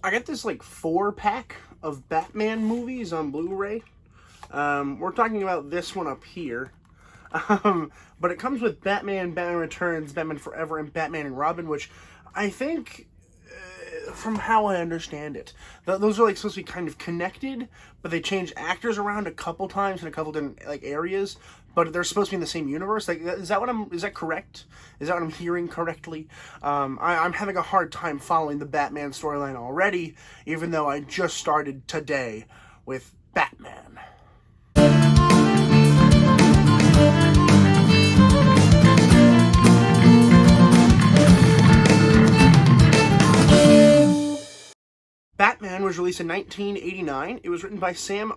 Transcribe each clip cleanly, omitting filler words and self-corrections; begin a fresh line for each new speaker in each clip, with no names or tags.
I got this like 4-pack of Batman movies on Blu-ray. We're talking about this one up here. But it comes with Batman, Batman Returns, Batman Forever, and Batman and Robin, which I think, from how I understand it, those are like supposed to be kind of connected, but they change actors around a couple times in a couple different like areas, but they're supposed to be in the same universe. Like, is that correct? Is that what I'm hearing correctly? I'm having a hard time following the Batman storyline already, even though I just started today with Batman. Batman was released in 1989. It was written by Sam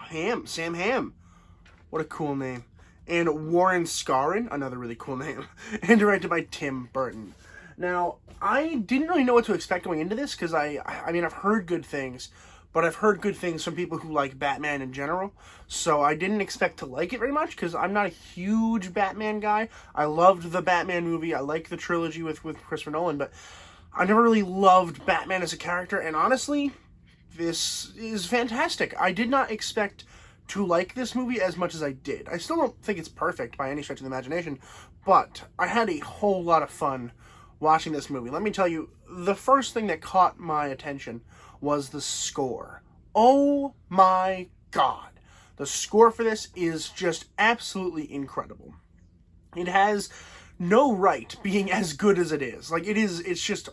Hamm. What a cool name. And Warren Scarron, another really cool name. And directed by Tim Burton. Now, I didn't really know what to expect going into this, because I mean, I've heard good things, but I've heard good things from people who like Batman in general, so I didn't expect to like it very much, because I'm not a huge Batman guy. I loved the Batman movie, I like the trilogy with Christopher Nolan, but I never really loved Batman as a character, and honestly, this is fantastic. I did not expect to like this movie as much as I did. I still don't think it's perfect by any stretch of the imagination, but I had a whole lot of fun watching this movie. Let me tell you, the first thing that caught my attention was the score. Oh my god. The score for this is just absolutely incredible. It has no right being as good as it is. Like, it's just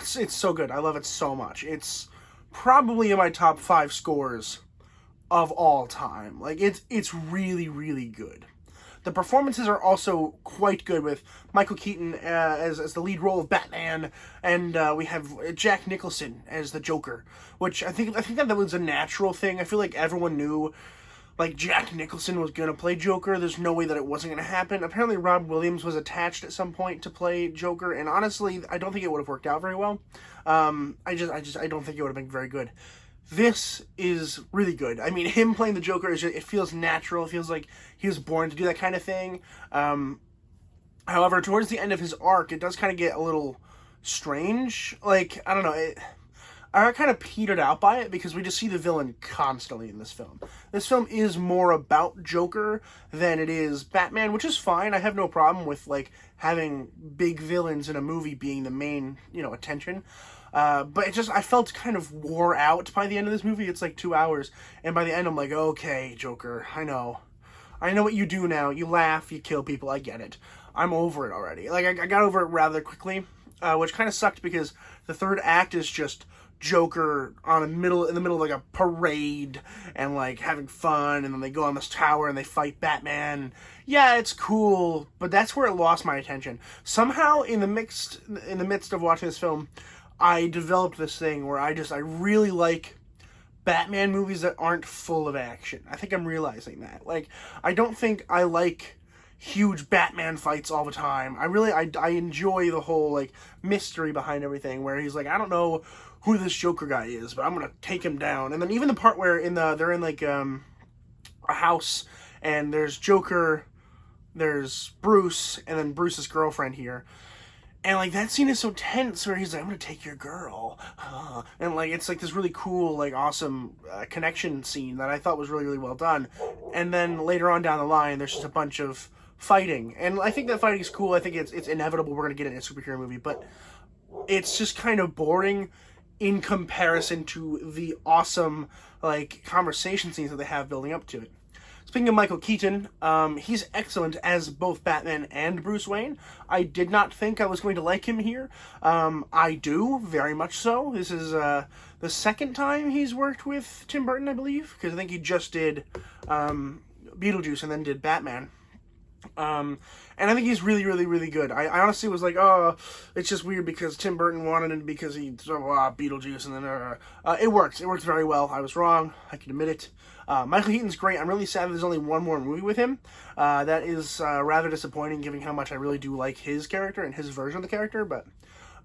it's so good. I love it so much. It's probably in my top 5 scores of all time. Like, it's really, really good. The performances are also quite good, with Michael Keaton as the lead role of Batman, and we have Jack Nicholson as the Joker, which I think that was a natural thing. I feel like everyone knew, like, Jack Nicholson was going to play Joker. There's no way that it wasn't going to happen. Apparently, Rob Williams was attached at some point to play Joker, and honestly, I don't think it would have worked out very well. I don't think it would have been very good. This is really good. I mean, him playing the Joker, it feels natural. It feels like he was born to do that kind of thing. However, towards the end of his arc, it does kind of get a little strange. Like, I don't know, I kind of petered out by it, because we just see the villain constantly in this film. This film is more about Joker than it is Batman, which is fine. I have no problem with, like, having big villains in a movie being the main, attention. But I felt kind of wore out by the end of this movie. It's like 2 hours, and by the end I'm like, okay, Joker, I know what you do now. You laugh, you kill people, I get it. I'm over it already. Like, I got over it rather quickly, which kind of sucked, because the third act is just Joker in the middle of like a parade and like having fun, and then they go on this tower and they fight Batman. Yeah, it's cool, but that's where it lost my attention. Somehow in the midst of watching this film, I developed this thing where I really like Batman movies that aren't full of action. I think I'm realizing that. Like, I don't think I like huge Batman fights all the time. I enjoy the whole, like, mystery behind everything, where he's like, I don't know who this Joker guy is, but I'm gonna take him down. And then even the part where they're in like a house, and there's Joker, there's Bruce, and then Bruce's girlfriend here. And, like, that scene is so tense, where he's like, I'm gonna take your girl. And, like, it's, like, this really cool, like, awesome connection scene that I thought was really, really well done. And then later on down the line, there's just a bunch of fighting. And I think that fighting is cool. I think it's inevitable we're gonna get it in a superhero movie. But it's just kind of boring in comparison to the awesome, like, conversation scenes that they have building up to it. Speaking of Michael Keaton, he's excellent as both Batman and Bruce Wayne. I did not think I was going to like him here. I do, very much so. This is the second time he's worked with Tim Burton, I believe, because I think he just did Beetlejuice and then did Batman. And I think he's really, really, really good. I honestly was like, oh, it's just weird because Tim Burton wanted it because he Beetlejuice, and then it works. It works very well. I was wrong. I can admit it. Michael Keaton's great. I'm really sad that there's only one more movie with him. That is rather disappointing, given how much I really do like his character and his version of the character, but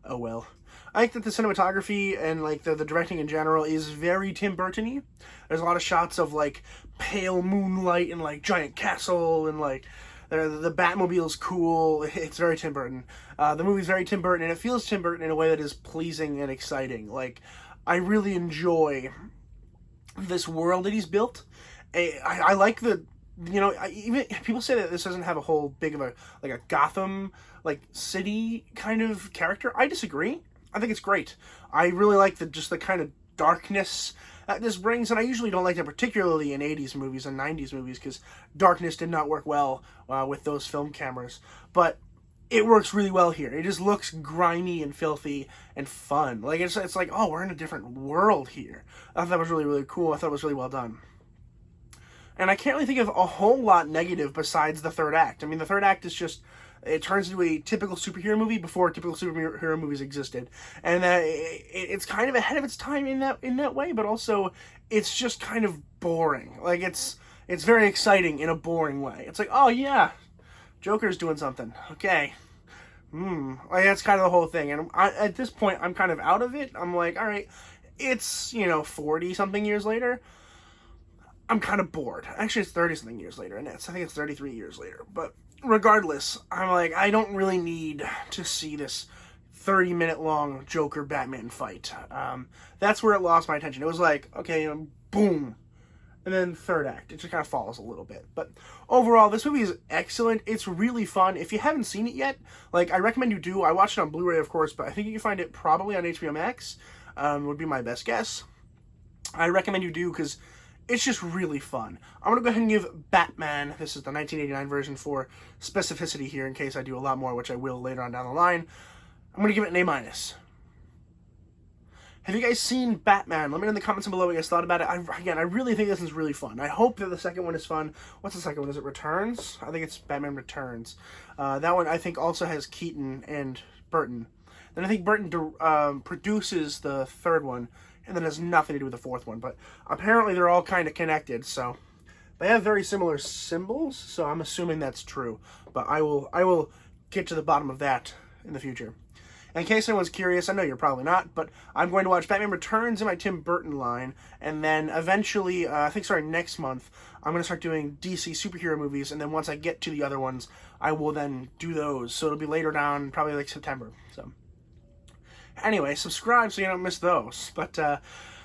oh well. I think that the cinematography and, like, the directing in general is very Tim Burton-y. There's a lot of shots of, like, pale moonlight and, like, giant castle and, like, The Batmobile's cool. It's very Tim Burton. The movie's very Tim Burton, and it feels Tim Burton in a way that is pleasing and exciting. Like, I really enjoy this world that he's built. I like the, even people say that this doesn't have a whole big of a Gotham city kind of character. I disagree. I think it's great. I really like the kind of darkness that this brings, and I usually don't like that particularly in 80s movies and 90s movies because darkness did not work well with those film cameras. But it works really well here. It just looks grimy and filthy and fun. Like, it's like, oh, we're in a different world here. I thought that was really, really cool. I thought it was really well done. And I can't really think of a whole lot negative besides the third act. I mean, the third act is just, it turns into a typical superhero movie before typical superhero movies existed. And it's kind of ahead of its time in that way, but also it's just kind of boring. Like, it's very exciting in a boring way. It's like, oh yeah, Joker's doing something. Okay. Like, that's kind of the whole thing. And at this point, I'm kind of out of it. I'm like, all right, it's, 40-something years later. I'm kind of bored. Actually, it's 30-something years later, and I think it's 33 years later. But regardless, I'm like, I don't really need to see this 30-minute long Joker-Batman fight. That's where it lost my attention. It was like, okay, boom. And then third act, it just kind of falls a little bit. But overall, this movie is excellent. It's really fun. If you haven't seen it yet, I recommend you do. I watched it on Blu-ray, of course, but I think you can find it probably on HBO Max, would be my best guess. I recommend you do because it's just really fun. I'm going to go ahead and give Batman, this is the 1989 version for specificity here in case I do a lot more, which I will later on down the line. I'm going to give it an A-. Have you guys seen Batman? Let me know in the comments below what you guys thought about it. I really think this is really fun. I hope that the second one is fun. What's the second one? Is it Returns? I think it's Batman Returns. That one I think also has Keaton and Burton. Then I think Burton produces the third one, and then has nothing to do with the fourth one. But apparently they're all kind of connected, so they have very similar symbols, so I'm assuming that's true. But I will get to the bottom of that in the future. In case anyone's curious, I know you're probably not, but I'm going to watch Batman Returns in my Tim Burton line, and then eventually, I think starting next month, I'm going to start doing DC superhero movies, and then once I get to the other ones, I will then do those. So it'll be later down, probably like September. So anyway, subscribe so you don't miss those. But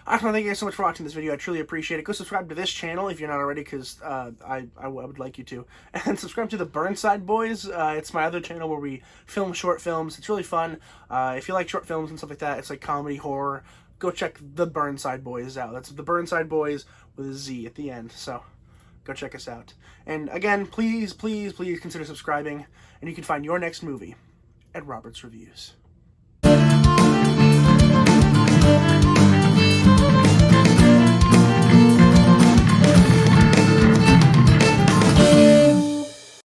I want to thank you guys so much for watching this video. I truly appreciate it. Go subscribe to this channel if you're not already, because I would like you to. And subscribe to the Burnside Boys. It's my other channel where we film short films. It's really fun. If you like short films and stuff like that, it's like comedy, horror, go check the Burnside Boys out. That's the Burnside Boys with a Z at the end. So go check us out. And again, please, please, please consider subscribing. And you can find your next movie at Robert's Reviews.